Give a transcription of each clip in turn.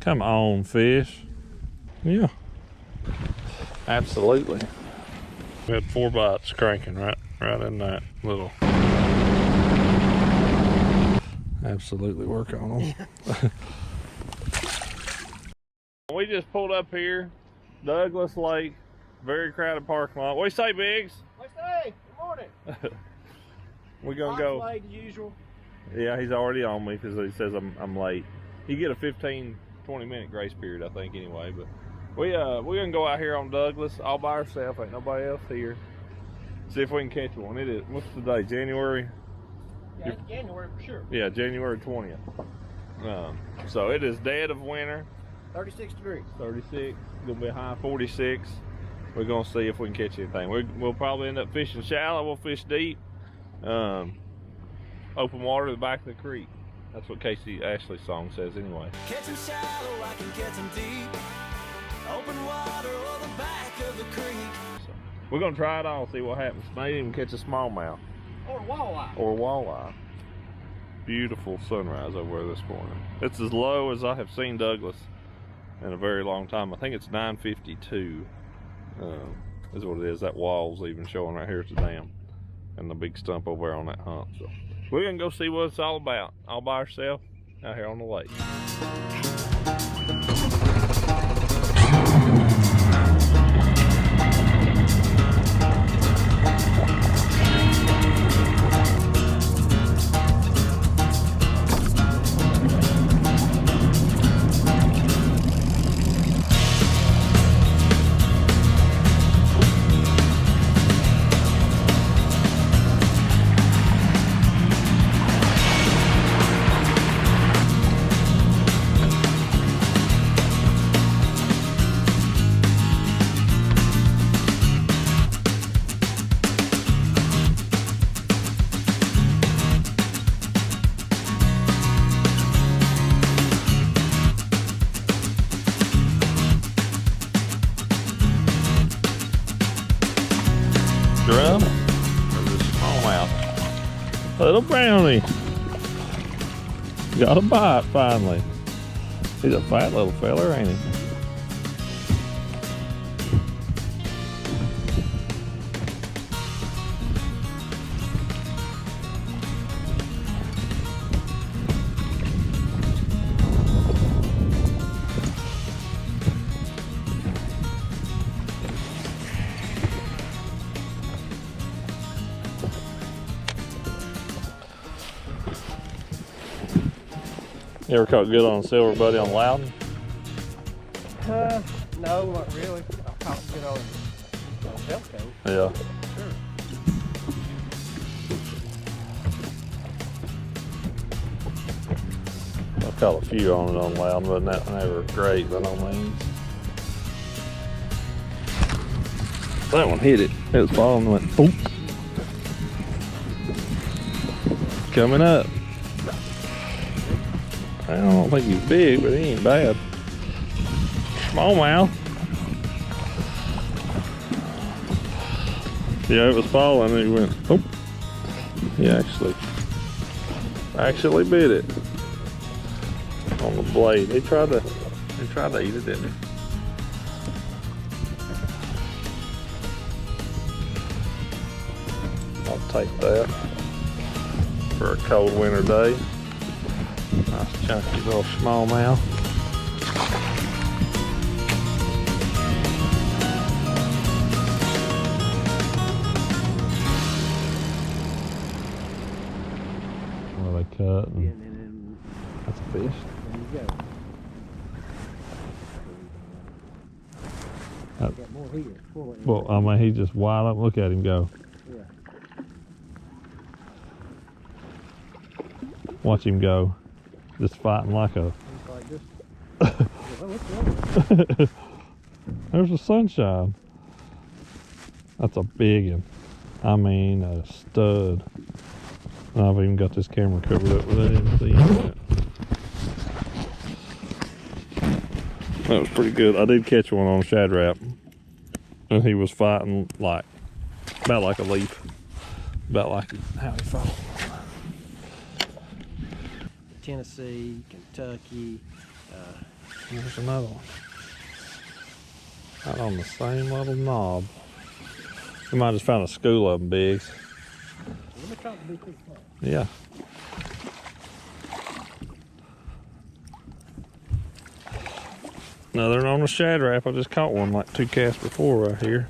Come on, fish. Yeah. Absolutely. We had 4 bites cranking right in that little. Absolutely work on them. We just pulled up here, Douglas Lake, very crowded parking lot. What do you say, Biggs? What do you say? Good morning. We're gonna go. Late as usual. Yeah, he's already on me because he says I'm late. You get a 15-20 minute grace period, I think, anyway. But we're gonna go out here on Douglas all by ourselves. Ain't nobody else here. See if we can catch one. It is, what's the day? January? Yeah, it's January for sure. Yeah, January 20th. So it is dead of winter. 36 degrees. 36. Gonna be a high 46. We're gonna see if we can catch anything. We'll probably end up fishing shallow. We'll fish deep. Open water at the back of the creek. That's what Casey Ashley's song says anyway. Catch 'em shallow, I can catch 'em deep. Open water or the back of the creek. So we're gonna try it all, see what happens. Maybe even catch a smallmouth. Or walleye. Or walleye. Beautiful sunrise over there this morning. It's as low as I have seen Douglas in a very long time. I think it's 952 is what it is. That wall's even showing right here at the dam. And the big stump over there on that hump. So we're gonna go see what it's all about. All by ourselves out here on the lake. Drum or the smallmouth. Little brownie. Got a bite finally. He's a fat little feller, ain't he? You ever caught good on a silver buddy on Loudon? No, not really. I caught good on Velco. Yeah. Sure. I've caught a few on it on Loudon, but never great by no means. That one hit it. It was falling and went, oop. Coming up. I don't think he's big, but he ain't bad. Smallmouth. Yeah, it was falling and he went, oh. He actually bit it on the blade. He tried to eat it, didn't he? I'll take that for a cold winter day. Nice chunky little smallmouth. What are they cutting? And That's a fish. there you go. Got more here. Well, I mean, he's just wide up. Look at him go. Yeah. Watch him go. Just fighting like a... He's like this. There's the sunshine. That's a big one. I mean, a stud. I've even got this camera covered up with it. Didn't see that. That was pretty good. I did catch one on Shad Rap. And he was fighting like, about like a leaf. About like how he fought. Tennessee, Kentucky, There's another one. Right on the same little knob. We might have just found a school of them, Biggs. Yeah. Another on the Shad Rap. I just caught one like 2 casts before right here.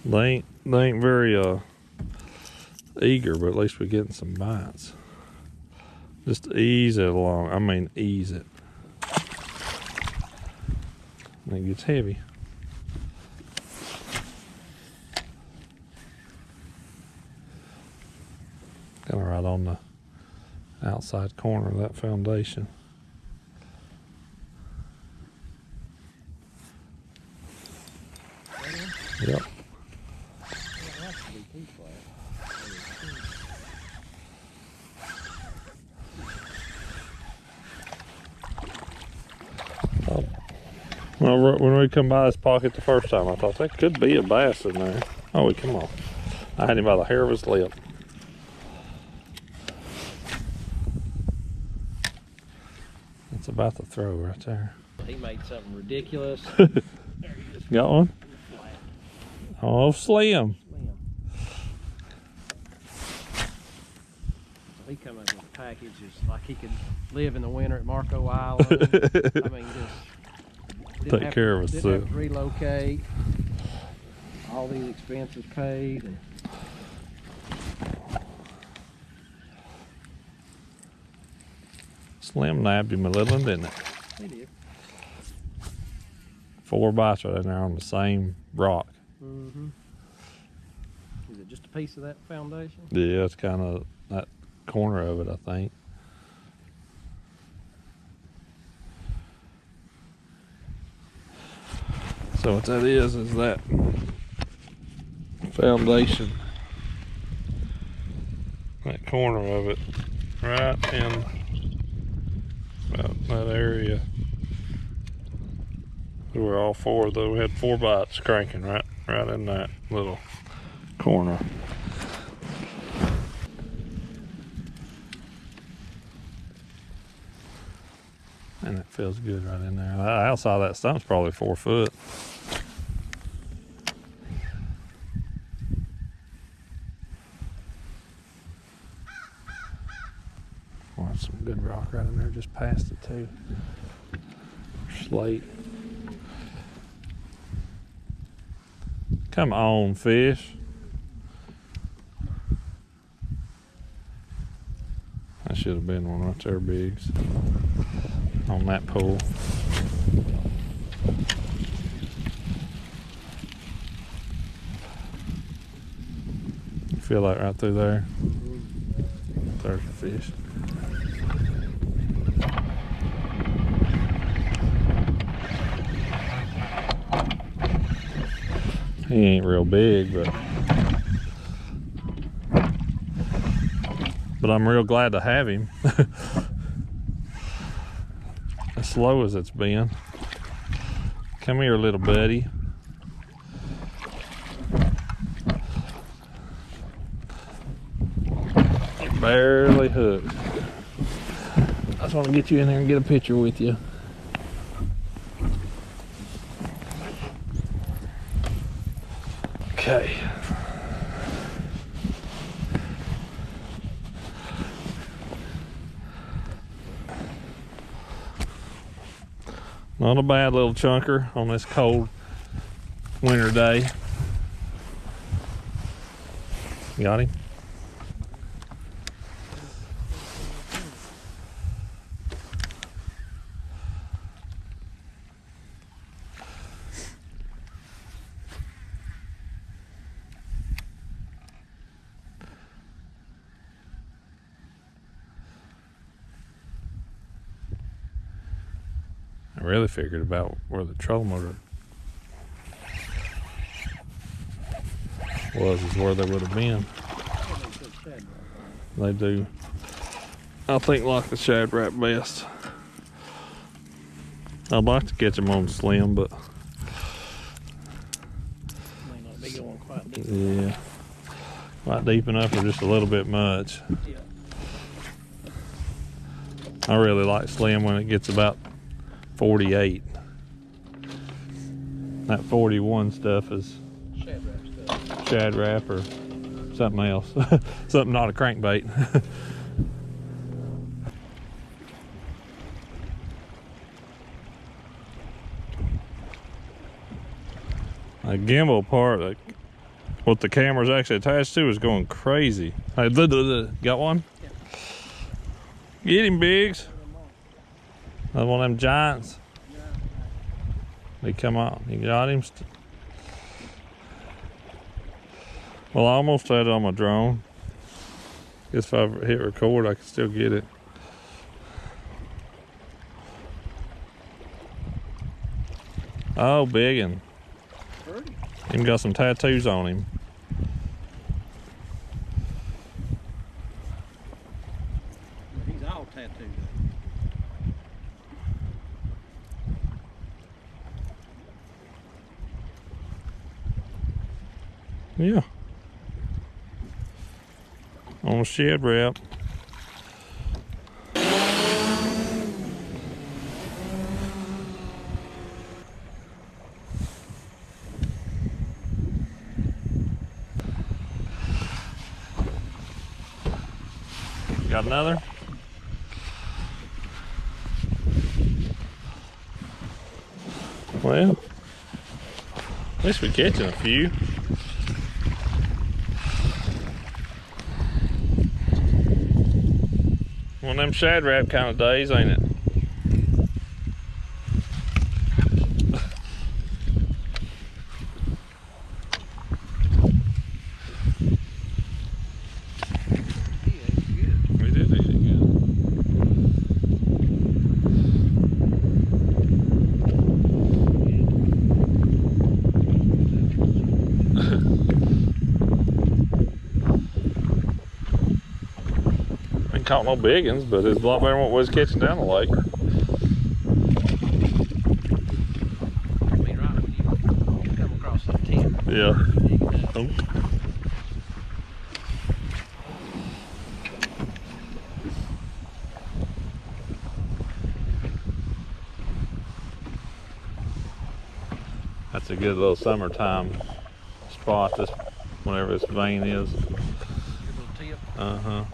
They ain't very eager, but at least we're getting some bites. Just ease it along. I mean, ease it. And it gets heavy. Kind of right on the outside corner of that foundation. Yep. Well, when we come by this pocket the first time, I thought that could be a bass in there. Oh, come on. I had him by the hair of his lip. That's about to throw right there. He made something ridiculous. Got one? Oh, Slim. He come up with a package just like he could live in the winter at Marco Island. I mean, just take care of us. Didn't have to relocate. All these expenses paid. And Slim nabbed him a little one, didn't it? he did. 4 bites right in there on the same rock. Mm-hmm. Is it just a piece of that foundation? Yeah, it's kind of that corner of it, I think. So what that is that foundation, that corner of it, right in about that area. We were all 4 though. We had 4 bites cranking right in that little corner. And it feels good right in there. The outside of that stump's probably 4 foot. Oh, that's some good rock right in there, just past it too. Slate. Come on, fish. That should have been one right there, Biggs. On that pole. You feel like right through there? There's a fish. He ain't real big, but I'm real glad to have him. As slow as it's been. Come here, little buddy. Barely hooked. I just want to get you in there and get a picture with you. Okay. Not a bad little chunker on this cold winter day. Got him? I really figured about where the trolling motor was is where they would have been. They do. I think like the Shad Rap best. I'd like to catch them on Slim, but May not be going quite deep. yeah, quite deep enough or just a little bit much. Yeah. I really like Slim when it gets about 48. That 41 stuff is Shad Rap stuff. Shad Rap or something else. Something not a crankbait. The gimbal part, like, what the camera's actually attached to, is going crazy. Hey, got one? Yeah. Get him, Biggs. Another one of them giants. They come out. You got him. Well, I almost had it on my drone. Guess if I hit record, I can still get it. Oh, biggin'. Even got some tattoos on him. He's all tattooed Yeah. On Shad Rap. Got another? Well, at least we're catching a few. One of them Shad Rap kind of days, ain't it? We did eat it good. Ain't caught no big ones, but it's a lot better than what we was catching down the lake. I mean, right when you come across that tent. Yeah. Oh. That's a good little summertime spot, this whenever this vein is. Your little tip. Uh-huh.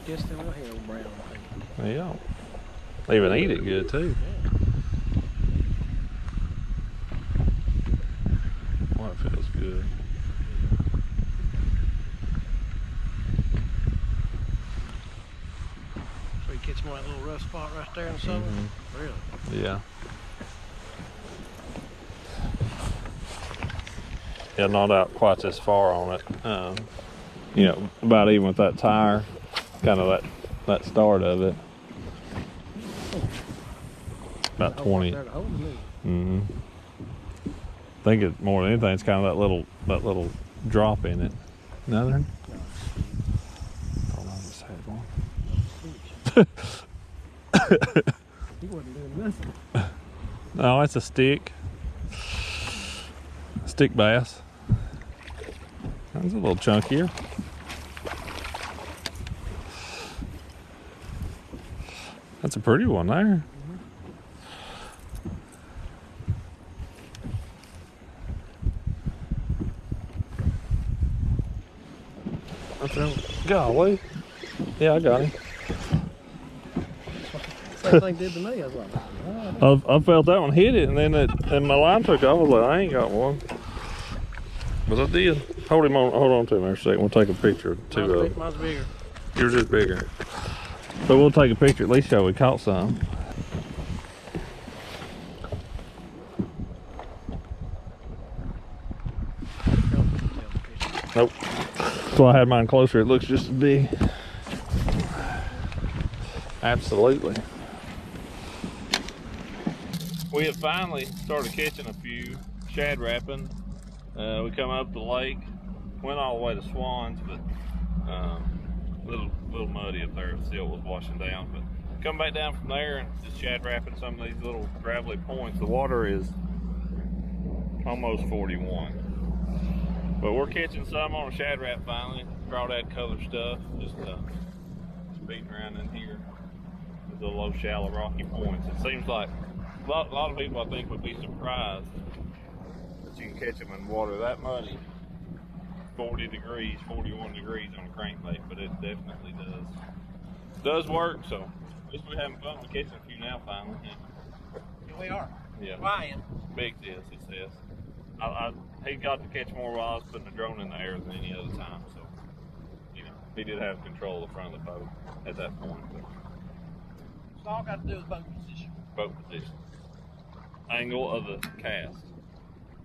Just a little hair brown, I think. Yeah. They even eat it good too. Well, it feels good. So you catch more of that little rough spot right there in the summer? Really? Yeah. Yeah, not out quite this far on it. You know, about even with that tire, kind of that start of it. About 20. Mm-hmm. I think it more than anything, it's kind of that little drop in it. Another? Oh, I just had one. He wasn't doing nothing. No, it's a stick bass. That's a little chunkier. That's a pretty one there. Golly. Yeah, I got him. Same thing did to me. I was like, oh, I felt that one hit it, and then my line took off. I was like, I ain't got one. But I did. Hold on to him there a second. We'll take a picture of two of them. mine's bigger. Yours is bigger. So we'll take a picture, at least show we caught some. Nope. That's why I had mine closer. It looks just as big. Absolutely. we had finally started catching a few shad rapping. We come up the lake, went all the way to Swans, but little muddy up there. The silt was washing down, but come back down from there and just shad rapping some of these little gravelly points. The water is almost 41, but we're catching some on a shad rap finally. Crawdad color stuff, just beating around in here with the low, shallow, rocky points. It seems like a lot of people, I think, would be surprised that you can catch them in water that muddy. 40 degrees, 41 degrees on a crankbait, but it definitely does work. So at least we're having fun. We're catching a few now finally. Here we are. Yeah. Flying. Big this, it says. He got to catch more while I was putting the drone in the air than any other time. So, you know, he did have control of the front of the boat at that point. But So all got to do is boat position. boat position, angle of the cast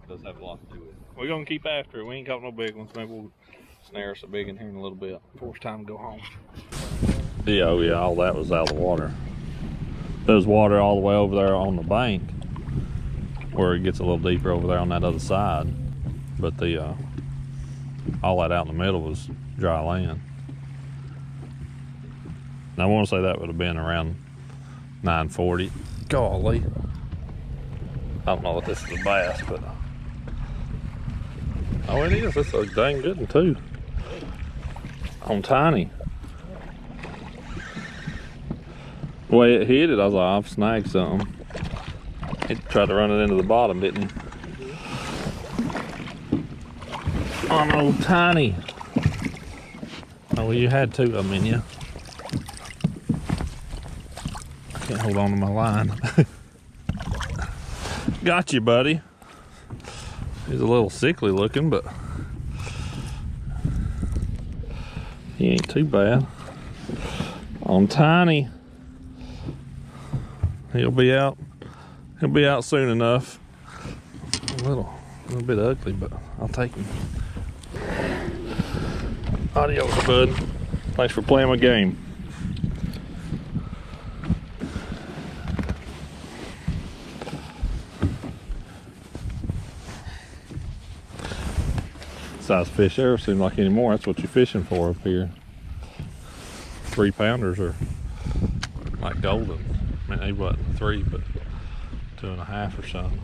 does have a lot to do with it. We're gonna keep after it. We ain't caught no big ones. Maybe we'll snare us a big one here in a little bit before it's time to go home. Yeah, oh yeah, all that was out of the water. There's water all the way over there on the bank where it gets a little deeper over there on that other side. But the all that out in the middle was dry land. And I want to say that would have been around 940. Golly. I don't know if this is a bass, but oh, it is. It's a dang good one too. On tiny. The way it hit it, I was like, I've snagged something. He tried to run it into the bottom, didn't he? On old tiny. Oh, well, you had two of them in you. I can't hold on to my line. Got you, buddy. He's a little sickly looking, but he ain't too bad. On tiny. He'll be out. He'll be out soon enough. A little bit ugly, but I'll take him. Adios, bud. Thanks for playing my game. Size fish ever seem like anymore. That's what you're fishing for up here. 3-pounders are like golden. I mean, they wasn't 3, but 2.5 or something.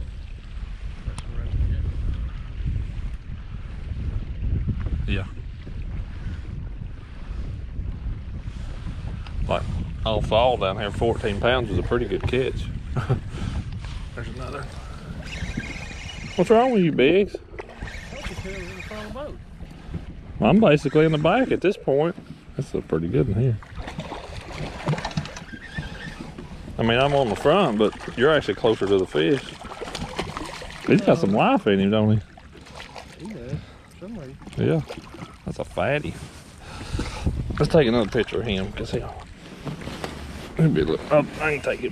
Yeah. Like all fall down here, 14 pounds was a pretty good catch. There's another. What's wrong with you, Biggs? I'm basically in the back at this point. That's a pretty good one here. I mean, I'm on the front, but you're actually closer to the fish. He's got some life in him, don't he? He does. Somewhere. Yeah. That's a fatty. Let's take another picture of him, because he'll be a little, oh, I can take it.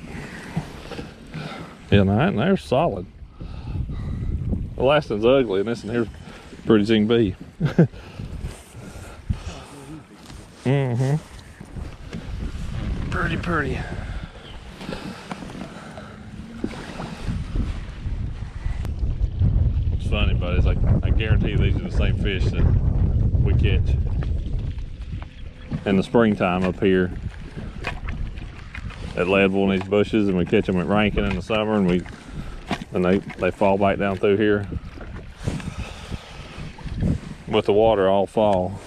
Yeah, no, and they're solid. The last one's ugly, and this one here's pretty as he can be. Mm-hmm. Pretty. It's funny, buddy. It's like I guarantee these are the same fish that we catch in the springtime up here at Leadville in these bushes, and we catch them at Rankin in the summer, and they fall back down through here with the water all fall.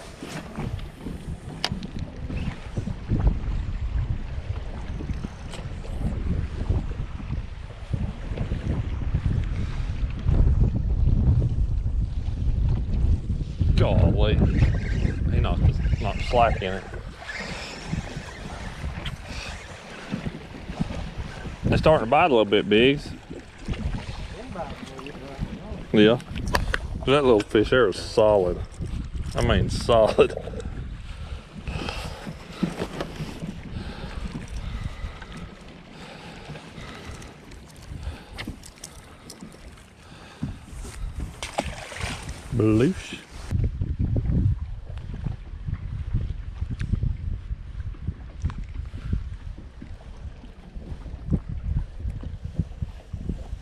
Golly, he knocked slack in it. They're starting to bite a little bit, Biggs. Yeah. That little fish there is solid. I mean, solid. Bloosh.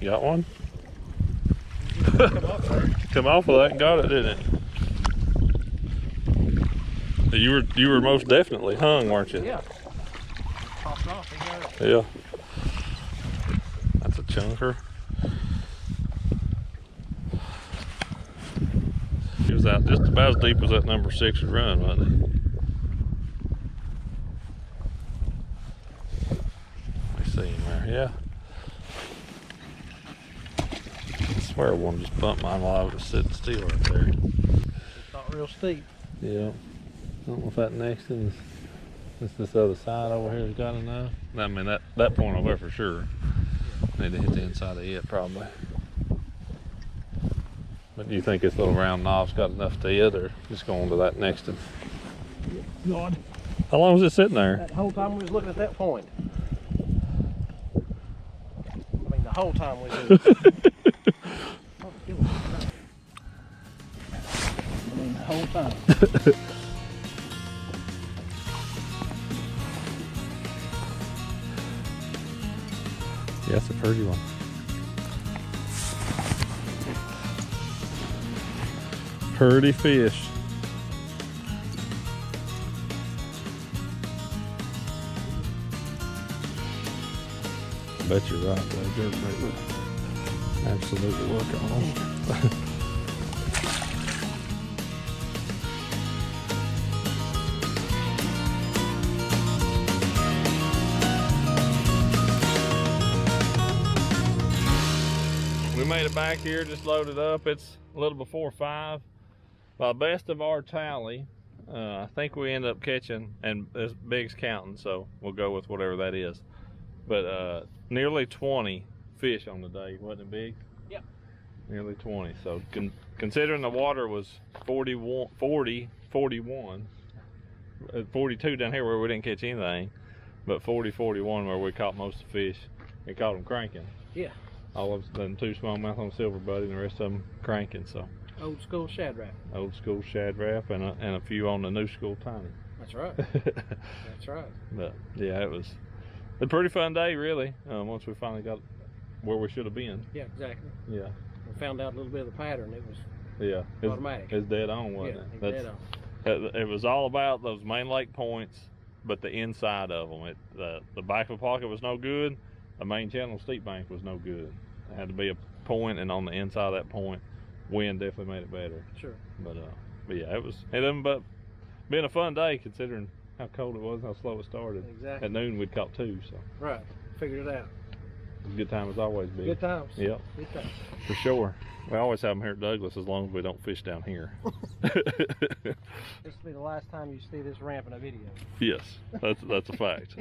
got one? Come off there. Come off of that and got it, didn't it? You were most definitely hung, weren't you? Yeah. Popped off. He got it. Yeah. That's a chunker. He was out just about as deep as that number 6 would run, wasn't he? Let me see him there. Yeah. I swear one just bumped mine while I was sitting still right there. It's not real steep. Yeah. I don't know if that next one is this other side over here has got enough. I mean that point over there for sure. Need to hit the inside of it probably. But do you think this little round knob's got enough to it, or just go on to that next one? God. How long was it sitting there? That whole time we was looking at that point. I mean, the whole time we was. I mean, the whole time. Yeah, that's a pretty one. Pretty fish. I bet you're right, though. Jerk bait would absolutely work on them. We made it back here, just loaded up. It's a little before 5. By best of our tally, I think we end up catching, and as Big's counting, so we'll go with whatever that is. But nearly 20 fish on the day, wasn't it, Big? Yep. Nearly 20. So considering the water was 41, 42 down here where we didn't catch anything, but 40, 41 where we caught most of the fish and caught them cranking. Yeah. All of them 2 smallmouth on silver buddy, and the rest of them cranking. So. Old school Shad Rap. Old school Shad Rap and a few on the new school Tiny. That's right. That's right. But yeah, it was a pretty fun day, really. Once we finally got where we should have been. Yeah, exactly. Yeah. We found out a little bit of the pattern. It was automatic. It was dead on, wasn't Yeah, it? dead on. It was all about those main lake points, but the inside of them. The back of the pocket was no good. The main channel steep bank was no good. It had to be a point, and on the inside of that point, wind definitely made it better. Sure. But yeah, it ended up being a fun day considering how cold it was and how slow it started. Exactly. At noon we'd caught 2, so. Right. Figured it out. It was a good time as always, Big. Good times. Yep. Good times. For sure. We always have them here at Douglas as long as we don't fish down here. This will be the last time you see this ramp in a video. Yes, that's a fact.